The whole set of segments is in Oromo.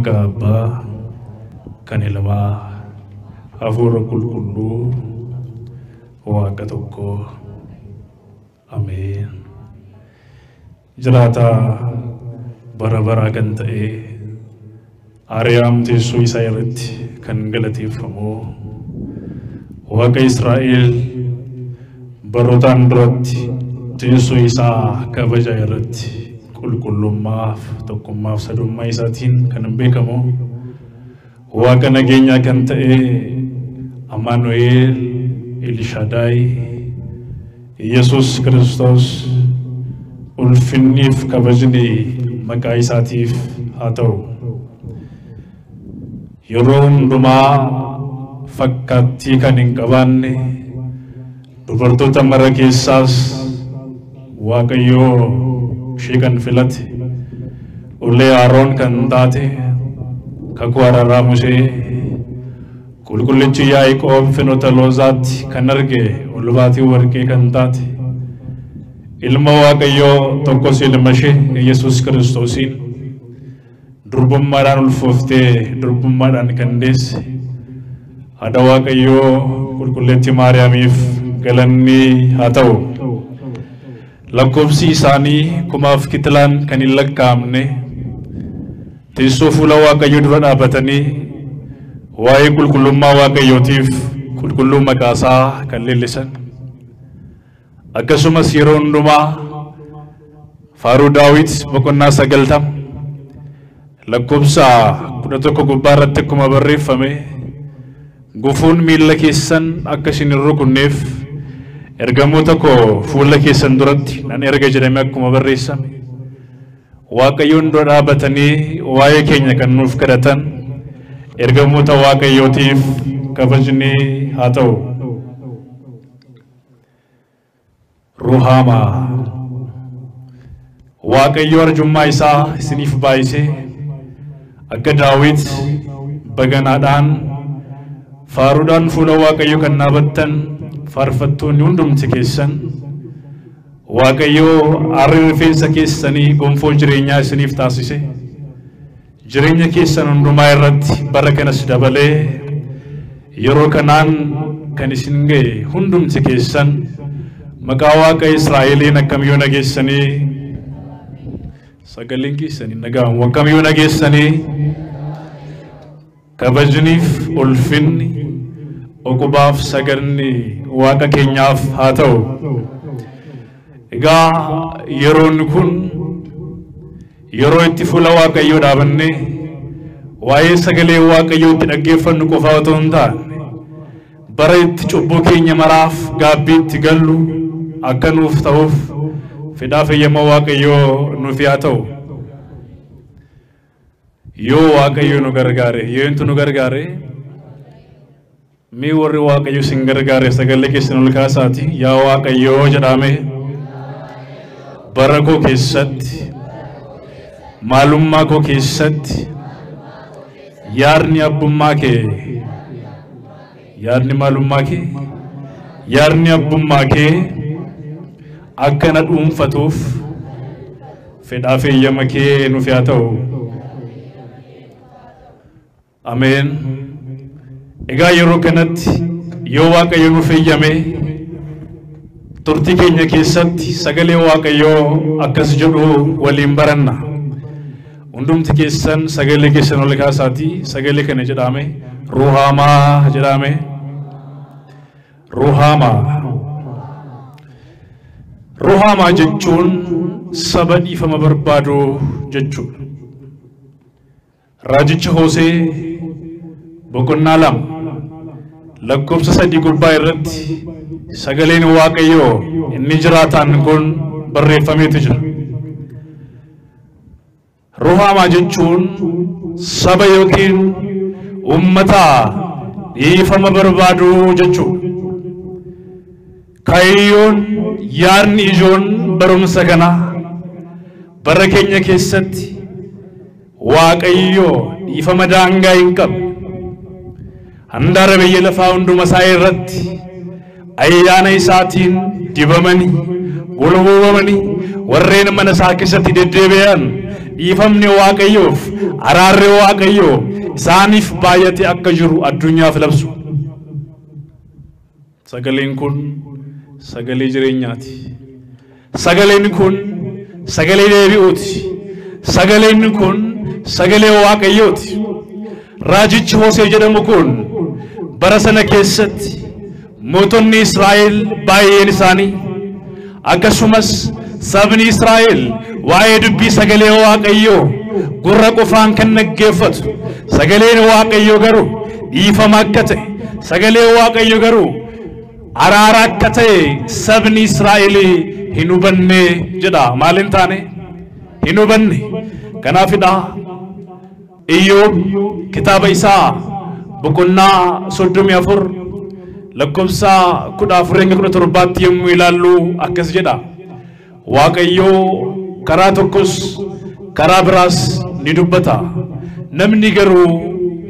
Magaba Kanilama Avura Kulkulu Wakatoko. Amen. Jalata Barabara Gantae Ariam Tisu Isairit Kangalati Famo Waka Israel Barotan Rot Tisu Isa Kavajairit Kulkulumaf Tokumaf Saduma Isatin Kanambekamo Waka Nagenya Gantae Emmanuel Elishadai Jesus Christos Ulfinif Kavajini Makaisatif Hato Yoron Duma Fakati Kaninkavane Dubartota Marakisas Wakayo Shikan Filat Ule Aron Kantate Kakwara Ramuse Kulkulichi Yaikob Finotalozat Kanarge Ulvati Worke Kantate Ilma Wakayo Tokos Ilmashe Jesus Christosin Drubummaran Ulfufte Drubummaran Kandes Adawakayo Kulkuleti Mariamif Galani Hatau Lakobsi Sani Kumaf Kitlan Kanilak Kamne Tisofula Wakayo Dura Batani Wai Kulkuluma Wakayotif Kulkuluma Kasa Kalilisan Akasuma Sironduma Faru Dawit Bokona Sagaltam Lakobsa Kunatoko Gubarat Tekuma Barifame Gufun Milakisan Akasin Rukunef Ergamutako Fulakisan Durat and Ergajamak Kumabarisam Wakayun Dora Batani Waya Kenya can move Karatan Ergamuta Wakayotif Kavajini Hato Ruhama Wakayor Jumaisa Sinif Baise Agadawit Baganadan Farudan Fula Wakayokan Nabatan Farfatun Yundum Tikisan Wakayo Arifin Sakisani Gumfo Jirinya Sinif Tasise Jirinya Kisan Undumairat Barakanas Dabale Yorokanan Kanisinge Hundum Tikisan Makawaka Israeli na kamyona gisani Sagaling gisani Nagam Wakamyona gisani Kabajunif Ulfin Okubaf Sagarni Waka Kenyaf Hato Ega Yeron Kun Yero Tifula Waka Yodabane Waye Sagale Waka Yotagefan Kofatonda Barit Chubuki Yamaraf Gabit Galu Akanuf Tauf Fidafe Yamawaka Yo Nufiato Yo Waka Yunugargare, you into Nugargare Mi worry Waka you Singargare, Sagalekis and Ulkasati, Yawaka Yo Jadame Barako Kisat Malumako Kisat Yarni Abumake Yarni Malumake Yarni Abumake Akanat Fatuf Fedafe Yamake Nufiato Amen Ega Yorokanat Yowaka Yonufe Yame Turtike Nyakisat Sagale Waka Yo Akasjodu Walimbarana Undum Tikisan Sagale Kisanolika Sati Sagale Kanejadame Ruhama Jadame Ruhama Jechun saba dhiifama barbaadu jechuudha. Raajicha Hoosee boqonnaa 2 lakkoofsa 3 gubbaa irratti sagaleen Waaqayyoo inni jiraataan kun barreeffameetu jira. Ruhama jechuun saba yookiin ummata dhiifama barbaadu jechuudha. Kayyoon yaarni ijoon barumsa kana bara keenya keessatti Waaqayyoo dhiifama daangaa hin qabne handaara biyya lafaa hunduma isaa irratti ayyaana isaatiin dibamanii walhubamanii warreen mana isaa keessatti deddeebi'an dhiifamni waaqayyoof araarri waaqayyoo isaaniif baay'ate akka jiru addunyaaf labsu. Sagaleen kun sagalee jireenyaati. Sagaleen kun sagalee deebi'uuti. Sagaleen kun sagalee waaqayyooti. Raajichi Hosee jedhamu kun bara sana keessatti mootonni Israa'el baay'een isaanii akkasumas sabni Israa'el waa'ee dubbii sagalee waaqayyoo gurra qofaan kan dhaggeeffatu, sagaleen waaqayyoo garuu dhiifama akka ta'e, sagalee waaqayyoo garuu araara akka ta'e sabni Israa'el hin hubanne jedha. Maaliin taane hin hubanne. Kanaafidha Iyyoob kitaaba isaa boqonnaa 34 lakkoofsa 14-17 yommuu ilaallu akkas jedha. Waaqayyoo karaa tokkos karaa biraas ni dubbata, namni garuu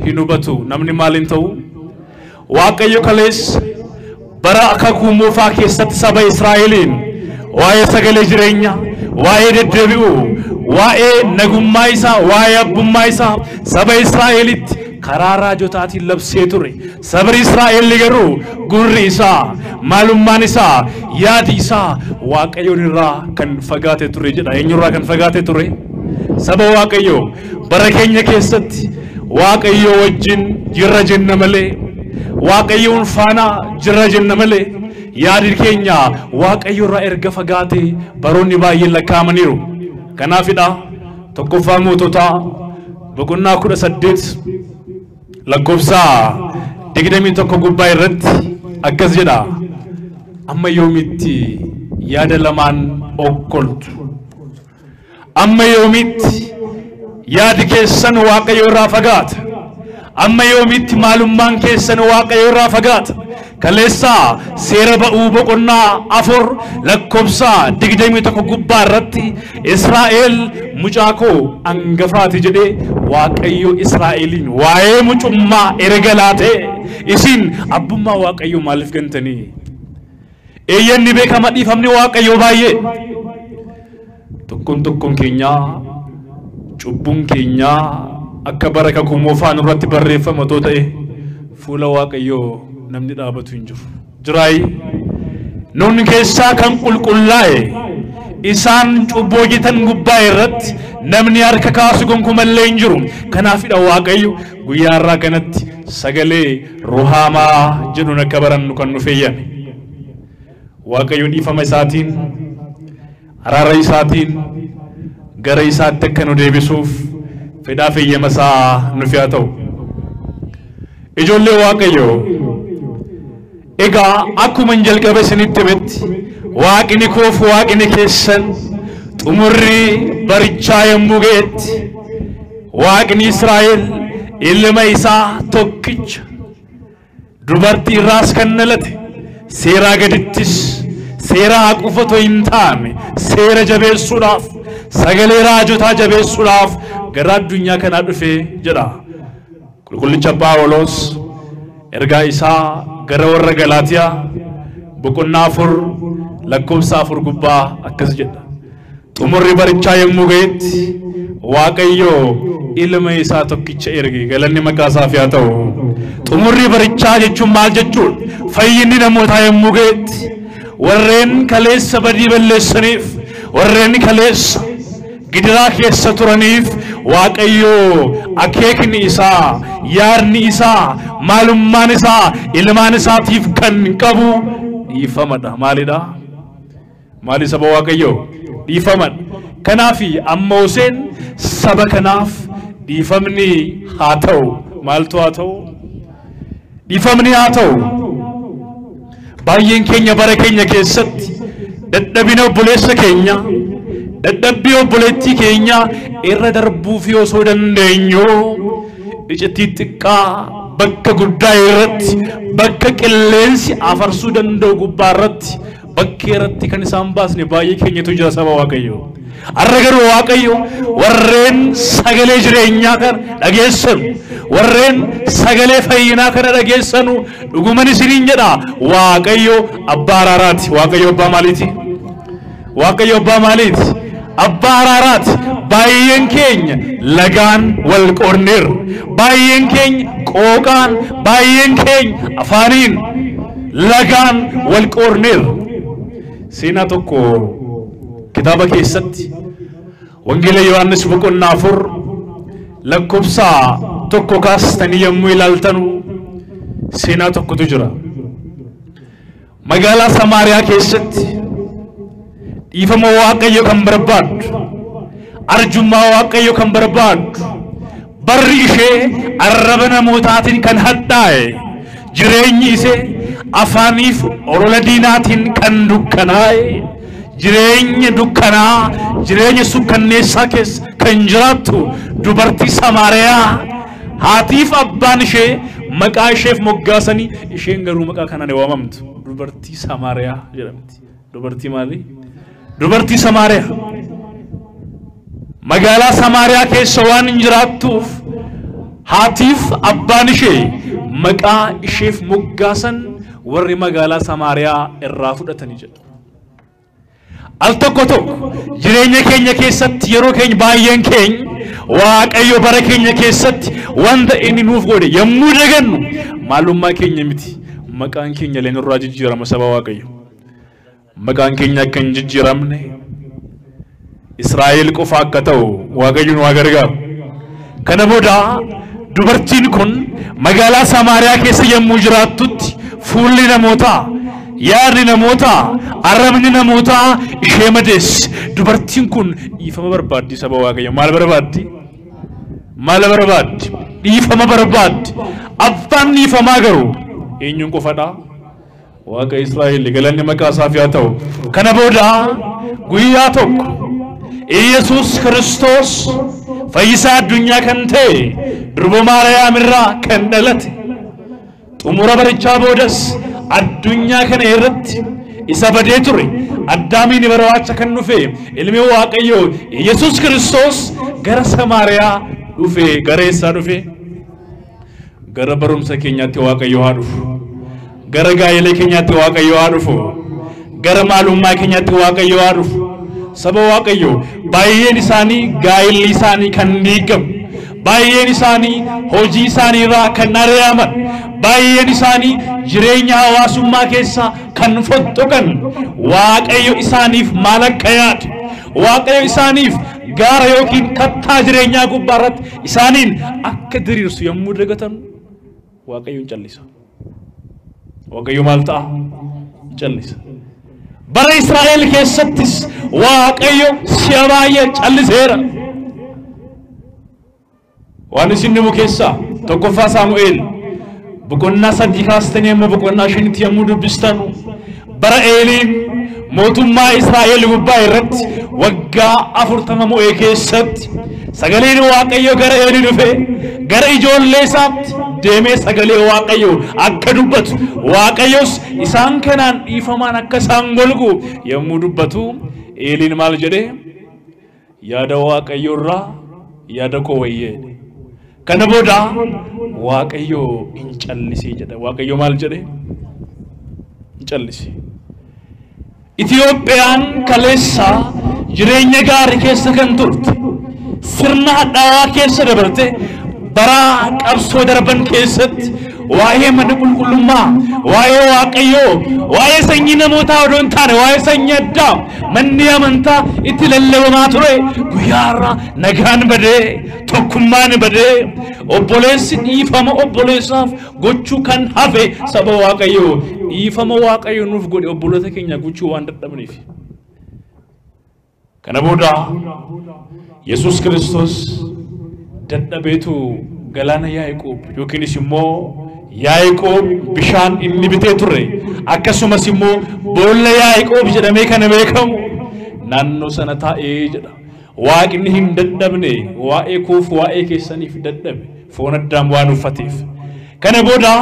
hin hubatu. Namni maaliin ta'u? Waaqayyo kalees bara kakuu moofaa keessatti saba Israa'eliin waa'ee sagalee jireenya, waa'ee deddeebi'u, waa'ee nagummaa isaa, waa'ee abbummaa isaa saba Israa'elitti karaa raajotaatiin labsee ture. Sabni Israa'el garuu gurri isaa, maalummaan isaa, yaadi isaa waaqayyoon irraa kan fagaate ture jedha. Eenyurraa kan fagaate ture? Saba waaqayyoo bara keenya keessatti waaqayyoo wajjin jirra jenna malee, waaqayyoon faana jirra jenna malee, yaadi keenya waaqayyo irraa erga fagaate baroonni baay'een lakkaa'amaniiru. Kanaafidha tokkoffaa moototaa boqonnaa 18 lakkoofsa 21 gubbaa irratti akkas jedha. Amma yoomitti yaada lamaan okkoltu? Amma yoomitti yaadi keessan waaqayyo irraa fagaata? Amma yoomitti maalummaan keessan waaqayyo irraa fagaata? Kaleessaa seera ba'uu boqonnaa 4 lakkoofsa 21 gubbaa irratti Israa'el mucaa koo hangafaati jedhee waaqayyo Israa'eliin waa'ee mucummaa erga laatee isin abbummaa waaqayyo maaliif gantanii? Eeyyanni beekama dhiifamni waaqayyo baay'ee. Tokkoon keenya cubbuun keenya akka bara kakuu moofaa irratti barreeffama too ta'e fuula waaqayyoo namni dhaabatu hin jiru. Jiraayi nuun keessaa kan qulqullaa'e isaan cubbuu hojjetan gubbaa irratti namni harka kaasu gonkumallee hin jiru. Kanaafidha waaqayyo guyyaa irraa kanatti sagalee ruhaamaa jedhuun akka barannu kan nu fayyame. Waaqayyo dhiifama isaatiin, araara isaatiin gara isaatti akka nu deebisuuf fedhaa fayyama isaa nuuf haa ta'u. Ijoollee waaqayyoo egaa akkuma jalqaba isinitti himetti waaqni koof waaqni keessan xumurri barichaa yommuu ga'etti waaqni Israa'el ilma isaa tokkicha dubartii irraas kan dhalate seeraa gadittis seera haquufatoo hin taane seera jabeessuudhaaf sagalee raajotaa jabeessuudhaaf gara addunyaa kanaa dhufee jedha. Qulqullicha Phaawulos ergaa isaa gara warra Galaatiyaa boqonnaa 4 lakkoofsa 4 gubbaa akkas jedha. Xumurri barichaa yommuu ga'etti waaqayyo ilma isaa tokkicha erge. Galanni maqaa isaaf haa ta'u. Xumurri barichaa jechuun maal jechuun? Fayyinni namootaa yommuu ga'etti warreen kaleessa badii balleessaniif, warreen kaleessa gidiraa keessa turaniif waaqayyo akeekni isaa, yaadni isaa, maalummaan isaa ilmaan isaatiif kan qabu dhiifamadha. Maalidha? Maali saba waaqayyo? Dhiifamadha. Kanaafi amma Hoseen saba kanaaf dhiifamni haa ta'u. Maaltu haa ta'u? Dhiifamni haa ta'u. Baay'een keenya bara keenya keessatti dadhabina obboleessa keenya, dadhabbii obboleettii keenya irra darbuuf yoo osoo dandeenyu iccitii xiqqaa bakka guddaa irratti, bakka qilleensi afarsuu danda'u gubbaa irratti, bakka irratti kan isaan baasne baay'ee keenyatu jira saba waaqayyo. Har'a garuu waaqayyo warreen sagalee jireenyaa kana dhageessanu, warreen sagalee fayyinaa kana dhageessanu dhuguman isiniin jedha waaqayyo abbaa araaraati. Waaqayyo abbaa maaliiti? Waaqayyo abbaa maaliiti? Abbaa araaraati. baay'een keenya lagaan wal qorneer baay'een keenya qooqaan baay'een keenya afaaniin lagaan wal qorneer seenaa tokko kitaaba keessatti wangeela Yohaannis boqonnaa 4 lakkoofsa tokko kaastanii yommuu ilaaltanu seenaa tokkotu jira magaalaa Samaariyaa keessatti dhiifama Waaqayyo kan barbaadu arjummaa Waaqayyo kan barbaadu barri ishee arraba namootaatiin kan hadhaa'e jireenyi ishee afaaniif orola diinaatiin kan dukkanaa'e jireenya dukkanaa jireenya sukkanneessaa keessa kan jiraattu dubartii Samaariyaa haatiif abbaan ishee maqaa isheef moggaasanii isheen garuu maqaa kanaan waamamtu dubartii Samaariyaa jedhamti dubartii maali dubartii Samaariyaa magaalaa Samaariyaa keessa waan jiraattuuf haatiif abbaan ishee maqaa isheef moggaasan warri magaalaa Samaariyaa irraa fudhatanii jedhu al tokko jireenya keenya keessatti yeroo keenya baay'een keenya Waaqayyo bara keenya keessatti wanta inni nuuf godhe yommuu dagannu maalummaa keenya miti maqaan keenya leen irraa jijjiirama saba Waaqayyo maqaan keenya akka hin jijjiiramne Israa'el qofa akka ta'u Waaqayyo nu gargaaru kana booda dubartiin kun magaalaa Samaariyaa keessa yommuu jiraattutti fuulli namootaa yaadni namootaa arrabni namootaa ishee madeesse dubartiin kun dhiifama barbaaddi saba Waaqayyo maal barbaaddi dhiifama barbaaddi abbaan dhiifamaa garuu eenyuun qofadha Waaqa Israa'el galanni maqaa isaaf haa ta'u kana booda guyyaa tokko Yesus Kristos fayyisaa addunyaa kan ta'e durba Maariyaam irraa kan dhalate xumura barichaa boodas addunyaa kana irratti isa badee ture addaamiin barbaacha kan dhufe ilmi Waaqayyo Yesus Kristos gara Samaariyaa dhufe gara eessaa dhufe gara barumsa keenyaatti Waaqayyo haa dhufu gara gaa'ela keenyaatti Waaqayyo haa dhufu gara maalummaa keenyaatti Waaqayyo haa dhufu saba Waaqayyo baay'een isaanii gaa'elli isaanii kan diigamu baay'een isaanii hojii isaanii irraa kan ari'aman baay'een isaanii jireenya hawaasummaa keessa kan fottoqan Waaqayyo isaaniif maal akka yaade Waaqayyo isaaniif gaara yookiin kattaa jireenyaa gubbaa irratti isaaniin akka diriirsu yommuu dagatan Waaqayyoon callisa Waaqayyo maal ta'a callisa bara Israa'el keessattis Waaqayyo si'a baay'ee calliseera waan isin nimu keessa tokkoffaa Saamu'eel boqonnaa 3 kaastanii amma boqonnaa 5 yommuu dubbistan bara Eeliin mootummaa Israa'el gubbaa irratti waggaa 40 mo'ee keessatti sagaleen Waaqayyo gara Eelii dhufe gara ijoollee isaatti deemee sagalee Waaqayyo akka dubbatu Waaqayyos isaan kanaan dhiifamaan akka isaan golgu yommuu dubbatu Eeliin maal jedhe yaada Waaqayyo irraa yaada koo wayyee kana booda Waaqayyo hin callisee jedha Waaqayyo maal jedhe hin callisee Itiyoophiyaan kaleessa jireenya gaarii keessa kan turte sirna hadhaawaa keessa dabarte bara qabsoo darban keessatti waa'ee mana qulqullummaa waa'ee Waaqayyo waa'ee sanyii namootaa odoo hin taane waa'ee sanyii addaa manni amantaa itti lallabamaa ture guyyaarra nagaan badee tokkummaan badee obboleessi dhiifama obboleessaaf gochuu kan hafe saba Waaqayyo dhiifama Waaqayyo nuuf godhe obboloota keenya gochuu waan dadhabneef kana booda Yesus Kristos dadhabeetu galaana Yaaqoob yookiinis immoo Yaaqoob bishaan inni bitee ture akkasumas immoo boolla Yaaqoob jedhamee kana beekamu naannoo sana taa'ee jedha Waaqni hin dadhabne waa'ee koof waa'ee keessaniif dadhabe foon addaam waan uffateef kana booda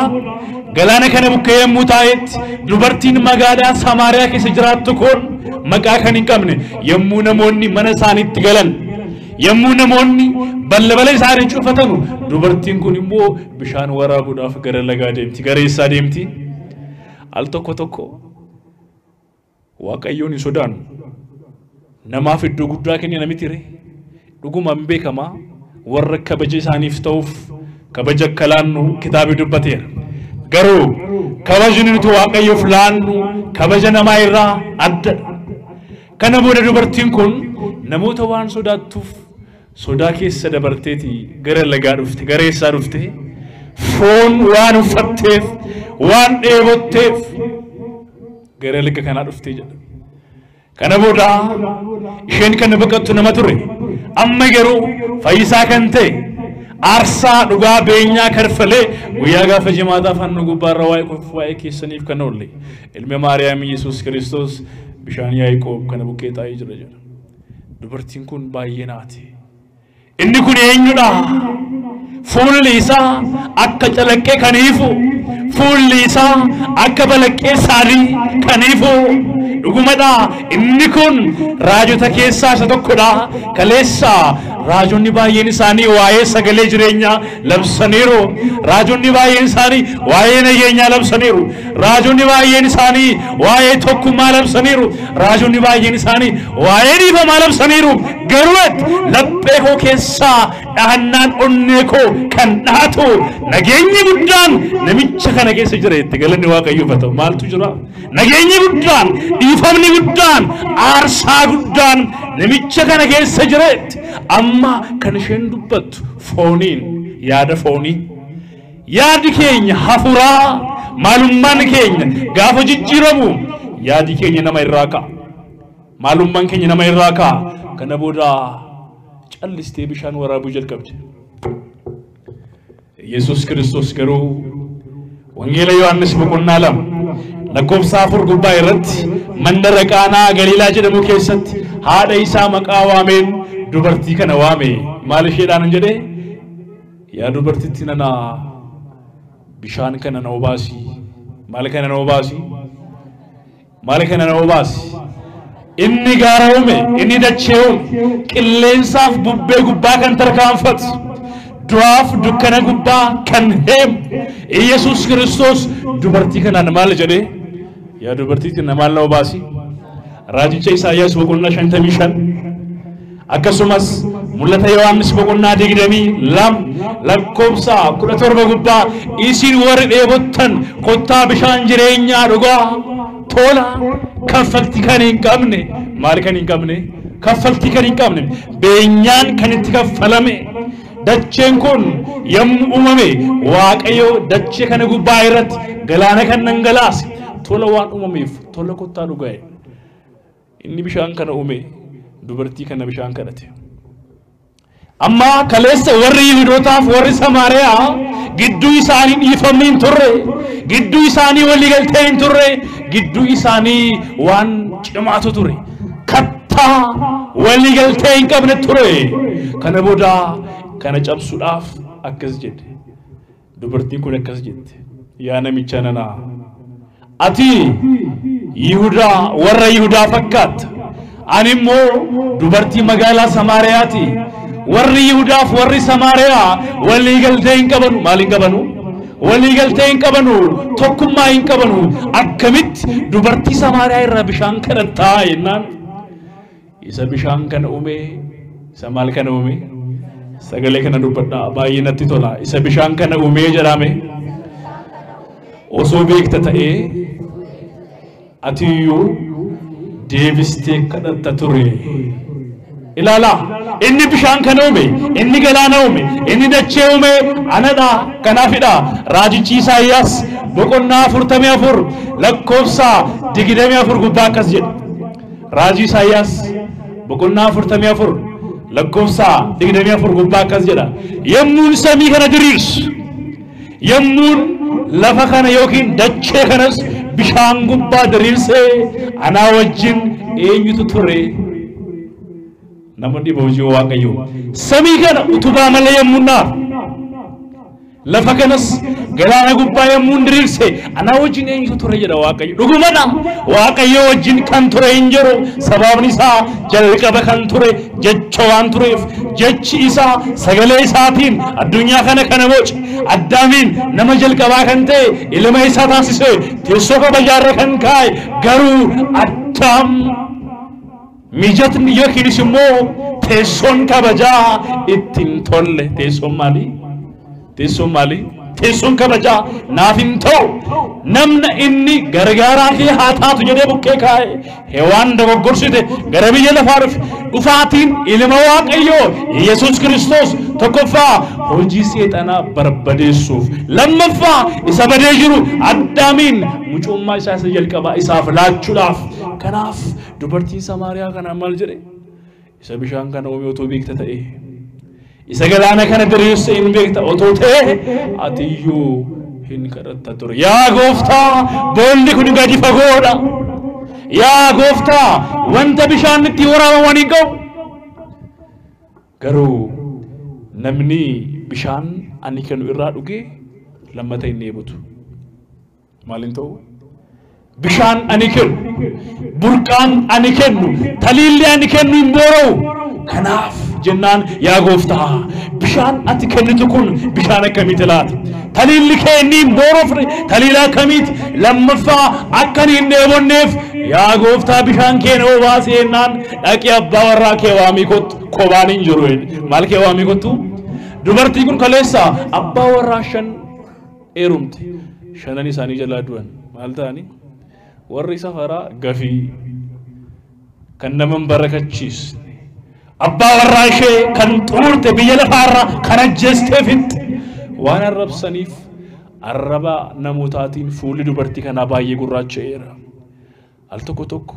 galaana kana bukkee yommuu taa'etti dubartiin magaalaa Samaariyaa keessa jiraattu kun maqaa kan hin qabne yommuu namoonni mana isaaniitti galan yommuu namoonni balbala isaanii cufatanu dubartiin kun immoo bishaan waraabuudhaaf gara lagaa deemti gara eessaa deemti al tokko Waaqayyoon hin sodaannu namaaf iddoo guddaa kenna namiti ree dhuguma beekama warra kabaja isaaniif ta'uuf kabaja kalaannu kitaabi dubbateera garuu kabajni nuti waaqayyoof laannu kabaja namaa irraa adda kana booda dubartiin kun namoota waan sodaattuuf sodaa keessa dabarteeti gara lagaa dhufte gara eessaa dhufte foon waan uffatteef waan dheebotteef gara laga kanaa dhufte jedha kana booda isheen kan baqattu nama ture amma garuu fayyisaa kan ta'e aarsaa dhugaa beenyaa karfalee guyyaa gaafa jimaataa fannu gubbaarra waa'ee keessaniif kan oolle ilma maariyaam yesuus kiristoos bishaan yaaqoob kana bukkee taa'ee jira jedha dubartiin kun baay'ee naati inni kun eenyudha fuulli isaa akka calaqqee kaniifu fuulli isaa akka balaqqee saarii kaniifu dhugumadha inni kun raajota keessaa isa tokkodha kaleessa raajonni baay'een isaanii waa'ee sagalee jireenyaa labsaniiru raajonni baay'een isaanii waa'ee nageenyaa labsaniiru raajonni baay'een isaanii waa'ee tokkummaa labsaniiru raajonni baay'een isaanii waa'ee dhiifamaa labsaniiru garuu laphee koo keessaa dhahannaan onnee koo kan dhahatu nageenyi guddaan namicha kana keessa jira itti galanni waaqayyoof haa ta'u maaltu jira nageenyi guddaan dhiifamni guddaan aarsaa guddaan namicha kana keessa jira amma kan isheen dubbattu fooniin yaada foonii yaadi keenya hafuuraa maalummaan keenya gaafa jijjiiramu yaadi keenya nama irraa ka'a maalummaan keenya nama irraa ka'a kana booda callistee bishaan waraabuu jalqabde Yesuus Kiristoos garuu wangeela Yohaannis boqonnaa 2 lakkoofsa 4 gubbaa irratti mandara Qaanaa Galiilaa jedhamu keessatti haadha isaa maqaa waameen dubartii kana waame maal isheedhaan jedhe yaa dubartittii nana bishaan kana na obaasi maal kana na obaasi maal kana na obaasi inni gaara uume inni dachee uume qilleensaaf bubbee gubbaa kan tarkaanfatu du'aaf dukkana gubbaa kan heemu Yesuus Kiristoos dubartii kanaan maal jedhe yaa dubartittii na maal na obaasi raajicha Isaayyaas boqonnaa 55 akkasumas mul'ata Yohaannis boqonnaa 22 lakkoofsa 17 gubbaa isin warri dheebottan kottaa bishaan jireenyaa dhugaa tola kaffaltii kan hin qabne maal kan hin qabne kaffaltii kan hin qabne beenyaan kan itti kaffalame dacheen kun yommuu uumame waaqayyo dachee kana gubbaa irratti galaana kan dhangalaase tola waan uumameef tola kottaa dhugaa inni bishaan kana uume dubartii kana bishaan kadhate amma kaleessa warri Yihuudootaaf warri Samaariyaa gidduu isaanii dhiifamni hin turre gidduu isaanii waliigaltee hin turre gidduu isaanii waan cimaatu ture kattaa waliigaltee hin qabne ture kana booda kana cabsuudhaaf akkas jedhe dubartiin kun akkas jette yaa namicha nana ati Yihuudaa warra Yihuudaa fakkaata ani immoo dubartii magaalaa Samaariyaati warri Yihuudaaf warri Samaariyaa waliigaltee hin qabanu maal hin qabanu waliigaltee hin qabanu tokkummaa hin qabanu akkamitti dubartii Samaariyaa irraa bishaan kadhattaa jennaan isa bishaan kana uume isa maal kana uume sagalee kana dubbadhaa baay'ee natti tola isa bishaan kana uume jedhame osoo beekta ta'ee atiyyuu deebistee kadhatta ture ilaala inni bishaan kana uume inni galaana uume inni dachee uume anadha kanaafidha raajichi Isaayyaas boqonnaa 44 lakkoofsa 24 gubbaa akkas jedha raajii Isaayyaas boqonnaa 44 lakkoofsa 24 gubbaa akkas jedha yemmuun samii kana diriirsu yemmuun lafa kana yookiin dachee kanas bishaan gubbaa diriirsee anaa wajjin eenyutu ture namoonni boojii waaqayyo samii kana utubaa malee yemmuun naafu lafa kanas galaana gubbaa yemmuun diriirse anaa wajjin eenyutu ture jedha waaqayyo dhugumadha waaqayyo wajjin kan ture hin jiru sababni isaa jalqaba kan ture jecha waan tureef jechi isaa sagalee isaatiin addunyaa kana kana boce addaamiin nama jalqabaa kan ta'e ilma isaa taasise teessoo kabajaarra kan kaa'e garuu addaam mijatni yookiin immoo teessoon kabajaa ittiin tolle teessoon maali teessoon kabajaa naaf hin ta'u namna inni gargaaraa kee haa taatu jedhee bukkee kaa'e hewaan dogoggorsite gara biyya lafaa dhufaatiin ilma waaqayyoo Yesuus Kiristoos tokkoffaa hojii seexanaa barbadeessuuf lammaffaa isa badee jiru Addaamiin mucummaa isaa isa jalqabaa isaaf laachuudhaaf kanaaf dubartiin Samaariyaa kana maal jedhe isa bishaan kana uume otoo beekta ta'e isa galaana kana diriirse hin beekta otoo ta'e atiyyuu hin kadhatta ture yaa gooftaa boolli kun gadi fagoodha yaa gooftaa wanta bishaan itti waraabaman hin qabu garuu namni bishaan ani kennu irraa dhugee lammata hin dheebotu maalin ta'u bishaan ani kennu burqaan ani kennu taliilli ani kennu hin boora'u kanaaf jennaan yaa gooftaa bishaan ati kennitu kun bishaan akkamiiti laata taliilli kee inni hin boorofne taliila akkamiiti lammaffaa akkan hin dheebonneef yaa gooftaa bishaan kee noo baasee jennaan dhaqii abbaa warraa kee waamii kottu kobaan hin jiru maal kee waamii kottu dubartii kun kaleessa abbaa warraa 5 eerumte 5 isaanii jalaa du'an maal ta'anii warri safaraa gafii kan naman barakachiisne abbaa warraa ishee kan xumurte biyya lafaarra kan ajjeesteefitti waan arrabsaniif arraba namootaatiin fuulli dubartii kanaa baay'ee gurraacha'eera al tokko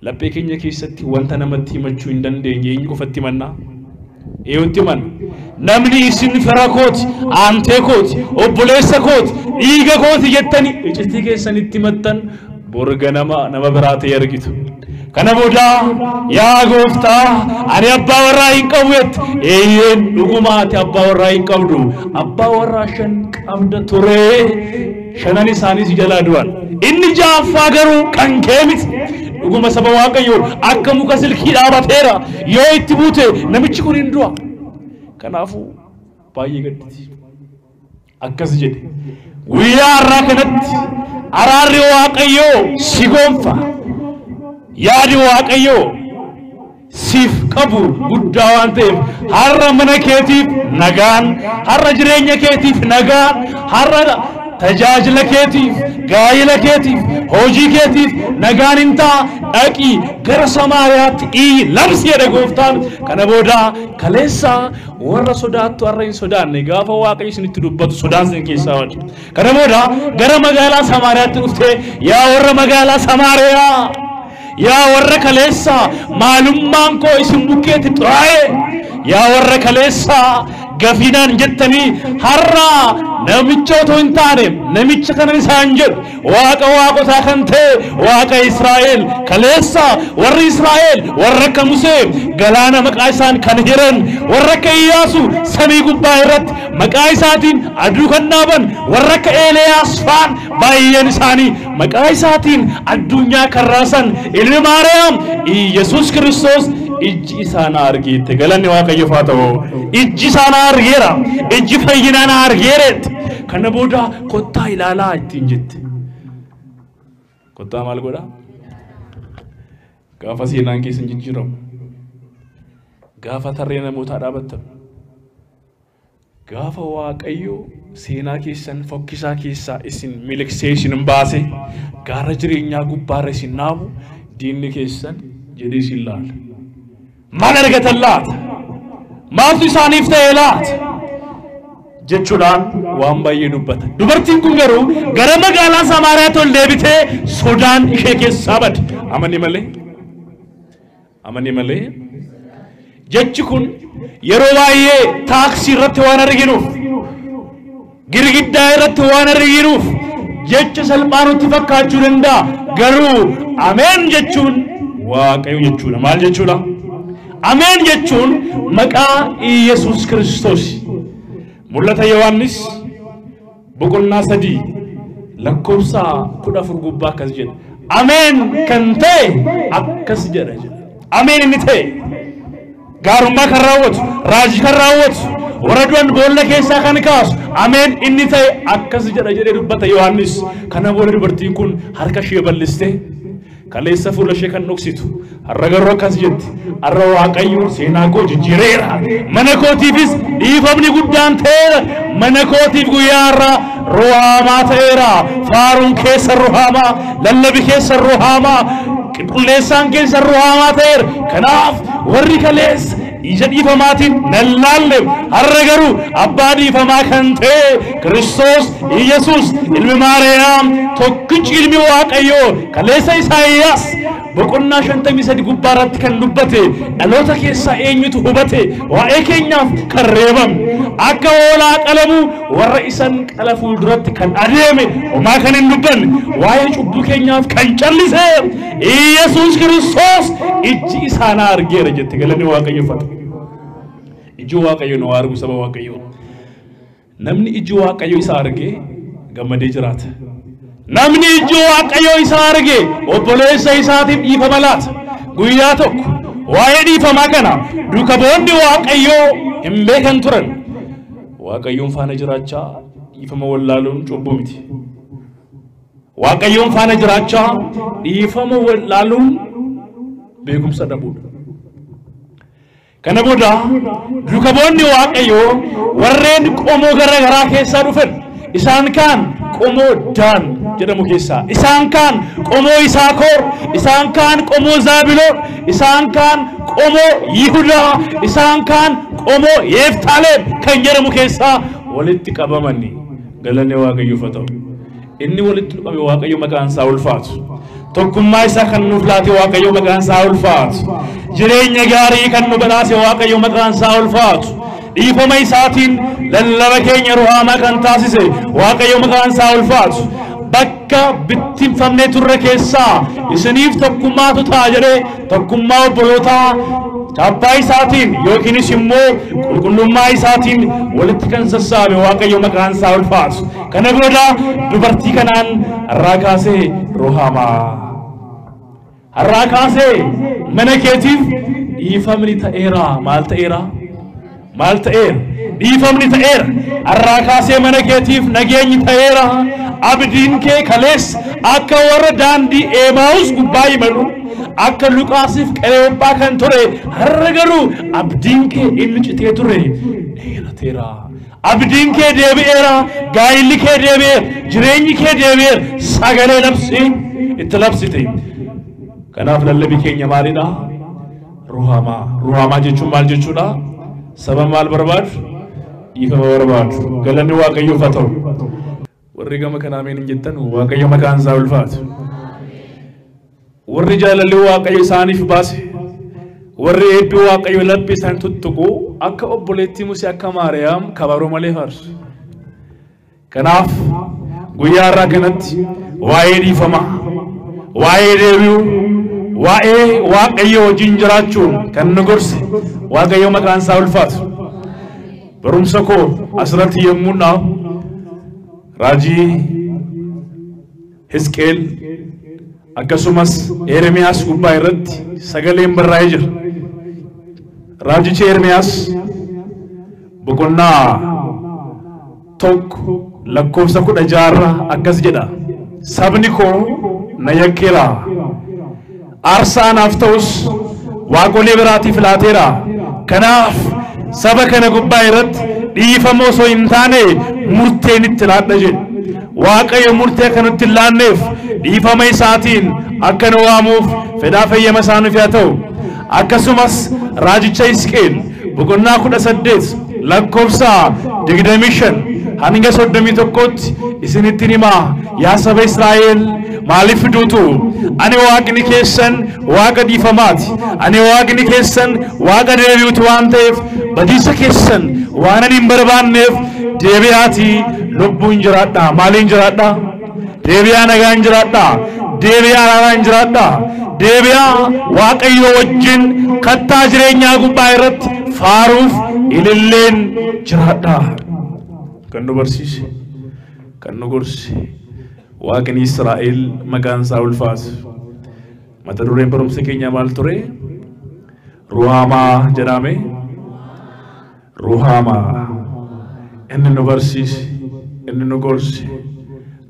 laphee keenya keessatti wanta namatti himachuu hin dandeenye eenyu qofatti himannaa eeyyutti himan namni isin fira kooti aantee kooti obboleessa kooti dhiiga kooti jettanii iccitii keessanitti himattan borga nama biraa ta'e argitu kana booda yaa gooftaa ani abbaa warraa hin qabu jette eeyyeen dhugumaati abbaa warraa hin qabdu abbaa warraa 5 qabda ture 5 isaaniis jalaa du'an inni jaaffaa garuu kan kee miti dhuguma saba waaqayyoo akka muka silkii dhaabateera yoo itti buute namichi kun hin du'a kanaafuu baay'ee gadditi akkas jedhe guyyaa har'aa kanatti araarri waaqayyoo si gonfa yaadi waaqayyoo siif qabu guddaa waan ta'eef har'a mana keetiif nagaan har'a jireenya keetiif nagaan har'a tajaajila keetiif gaa'ila keetiif hojii keetiif nagaan hin ta'a dhaqii gara Samaariyaatti labsi jedhe gooftaan kana booda kaleessa warra sodaattu har'a hin sodaanne gaafa waaqayyo isinitti dubbatu sodaan isin keessaa wadi kana booda gara magaalaa Samaariyaatti dhuftee yaa warra magaalaa Samaariyaa yaa warra kaleessa maalummaan koo isin bukkeetti xuraa'e yaa warra kaleessa gafiinaan jettanii har'a namicha otoo hin taane namicha kana isaan jedhu waaqa waaqotaa kan ta'e waaqa Israa'el kaleessa warri Israa'el warra akka Musee galaana maqaa isaan kan hiran warra akka Iyyaasu samii gubbaa irratti maqaa isaatiin aduu kan dhaaban warra akka Eeliyaas faan baay'een isaanii maqaa isaatiin addunyaa kan raasan ilmi Maariyaam Yesuus Kiristoos ijji isaanii argite galanni waaqayyoof haa ta'u ijji isaanii argeera ijji fayyinaan argeeretti kana booda kottaa ilaalaa ittiin jette kottaa maal godha gaafa seenaan keessan jijjiiramu gaafa tarree namootaa dhaabattan gaafa waaqayyo seenaa keessan fokkisaa keessaa isin miliksee isin baase gaara jireenyaa gubbaarra isin naabu diinni keessan jedhee isin laala maal argatan laata maaltu isaaniif ta'e laata jechuudhaan waan baay'ee dubbatan dubartiin kun garuu gara magaalaa Samaariyaatti ol deebitee sodaan ishee keessaa bade amani malee jechi kun yeroo baay'ee taaksii irratti waan arginuuf girgiddaa irratti waan arginuuf jecha salphaanutti fakkaachuu danda'a garuu ameen jechuun waaqayyo jechuudha maal jechuudha ameen jechuun maqaa Yesuus Kiristoos mul'ata Yohaannis boqonnaa 3 lakkoofsa 14 gubbaa akkas jedha ameen kan ta'e akkas jedha ameen inni ta'e gaarummaa kan raawwatu raajii kan raawwatu warra du'an boolla keessaa kan kaasu ameen inni ta'e akkas jedha jedhee dubbata Yohaannis kana booda dubartiin kun harka ishee bal'iste kaleessa fuula ishee kan dhoksitu har'a garuu akkas jetti har'a waaqayyoon seenaa koo jijjiireera mana kootiifis dhiifamni guddaan ta'eera mana kootiif guyyaa har'a ruhaamaa ta'eera faaruun keessa ruhaamaa lallabi keessa ruhaamaa qulqulleessaan keessa ruhaamaa ta'eera kanaaf warri kaleessa ija dhiifamaatiin nallaalle har'a garuu abbaa dhiifamaa kan ta'e Kiristoos Yesuus ilmi Maariyaam tokkichi ilmi Waaqayyoo kaleessa Isaayyaas boqonnaa 53 gubbaarratti kan dubbate dhaloota keessaa eenyutu hubate waa'ee keenyaaf kan reebame akka hoolaa qalamuu warra isan qala fuulduratti kan adeeme homaa kan hin dubbanne waa'ee cubbuu keenyaaf kan callise Yesuus Kiristoos iji isaanaa argeera jette galanni Waaqayyoofata iji Waaqayyo nu argu saba Waaqayyo namni iji Waaqayyo isa arge gammadee jiraata namni iji Waaqayyo isa arge obboleessa isaatiif dhiifama laata guyyaa tokko waa'ee dhiifamaa kana duuka boonni Waaqayyo hin beekan turan Waaqayyoon faana jiraachaa dhiifama wallaaluun cubbuu miti Waaqayyoon faana jiraachaa dhiifama wallaaluun beekumsa dhabuudha kana booda duuka boonni Waaqayyo warreen qomoo garaa keessaa dhufan isaan kaan qomoo Daan jedhamu keessaa isaan kaan qomoo Isaakor isaan kaan qomoo Zaabiloon isaan kaan qomoo Yihudaa isaan kaan qomoo Yeftaalem kan jedhamu keessaa walitti qabamanii galanni Waaqayyoof haa ta'u inni walitti qabame Waaqayyo maqaan isaa ulfaatu tokkummaa isaa kan nuuf laate Waaqayyo maqaan isaa ulfaatu jireenya gaarii kan nu badhaase Waaqayyo maqaan isaa ulfaatu dhiifama isaatiin lallaba keenya ruhaamaa kan taasise Waaqayyo maqaan isaa ulfaatu bakka bittinfamnee turre keessaa isiniif tokkummaatu ta'a jedhee tokkummaa obbolootaa chaappaa isaatiin yookiinis immoo qulqullummaa isaatiin walitti kan sassaabe Waaqayyo maqaan isaa ulfaatu kana booda dubartii kanaan har'aa kaasee ruhaamaa har'aa kaasee mana keetiif dhiifamni ta'eera maal ta'eera dhiifamni ta'eera har'aa kaasee mana keetiif nageenyi ta'eera abdiin kee kalees akka warra daandii Eemaawus gubbaa imalu akka Luqaasiif Qeleewobbaa kan ture har'a garuu abdiin kee inni citee ture dheerateera abdiin kee deebi'eera gaa'illi kee deebi'eera jireenyi kee deebi'eera sagalee labsi itti labsite kanaaf lallabi keenya maalidha ruhaamaa jechuun maal jechuudha saba maal barbaadu dhiifama barbaadu galanni Waaqayyoof haa ta'u warri gama kana ameen hin jettan Waaqayyo maqaan isaa ulfaatu warri jaalalli Waaqayyo isaaniif baase warri eebbi Waaqayyo labbi isaan tuttuqu akka obboleettii Musee akka Maariyaam kabaroo malee faarsu kanaaf guyyaa irraa kanatti waa'ee dhiifama waa'ee deebi'uu waa'ee Waaqayyo wajjin jiraachuun kan nu gorse Waaqayyo maqaan isaa ulfaatu barumsa koo asirratti yommuu dhaa'u raajii Hisqeel akkasumas Ermiyaas gubbaa irratti sagaleen barraa'ee jira raajichi Ermiyaas boqonnaa tokko lakkoofsa 16 akkas jedha sabni koo na yakkeera aarsaanaaf ta'us waaqolee biraatiif laateera kanaaf saba kana gubbaa irratti dhiifama osoo hin taane murteen itti laadha jedhe Waaqayyo murtee kanatti laanneef dhiifama isaatiin akka nu waamuuf fedhaa fayyama isaanuuf haa ta'u akkasumas raajicha Hisqeel boqonnaa 18 lakkoofsa 25 hanga 31tti isinitti himaa yaa saba Israa'el maaliif duutu ani waaqni keessan waaqa dhiifamaati ani waaqni keessan waaqa deebi'uuti waan ta'eef badiisa keessan waan ani hin barbaanneef deebi'aatii lubbuun jiraadha maaliin jiraadha deebi'aa nagaan jiraadha deebi'aa araaraan jiraadha deebi'aa Waaqayyo wajjin kattaa jireenyaa gubbaa irratti faaruuf ililleen jiraadha kan nu barsiise kan nu gorse waaqni Israa'el maqaan isaa ulfaatu mata dureen barumsa keenya maal ture ruhaamaa jedhame ruhaamaa inni nu barsiise inni nu gorse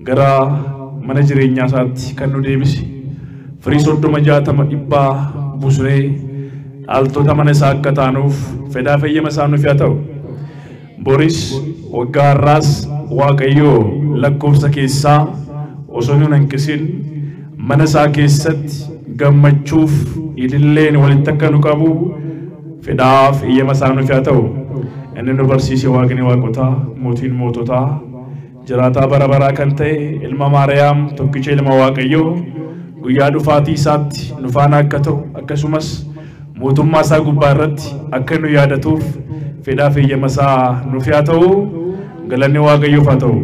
gara mana jireenyaa isaatti kan nu deebise firii 30 60 dhibbaa busree dhaaltota mana isaa akka taanuuf fedhaa fayyama isaa nuuf haa ta'u. Boris waggaa har'aas Waaqayyoo lakkoofsa keessaa osoo nu hanqisin mana isaa keessatti gammachuuf ililleen walitti akka nu qabu fedhaa fayyama isaa nuuf haa ta'u. Inni nu barsiise Waaqni waaqotaa mootiin moototaa jiraataa bara baraa kan ta'e ilma Maariyaam tokkicha ilma Waaqayyoo guyyaa dhufaatii isaatti nu faana akka ta'u akkasumas mootummaa isaa gubbaa irratti akka nu yaadatuuf fedhaa fayyama isaa nuuf haa ta'u. Galanni Waaqayyoof haa ta'u.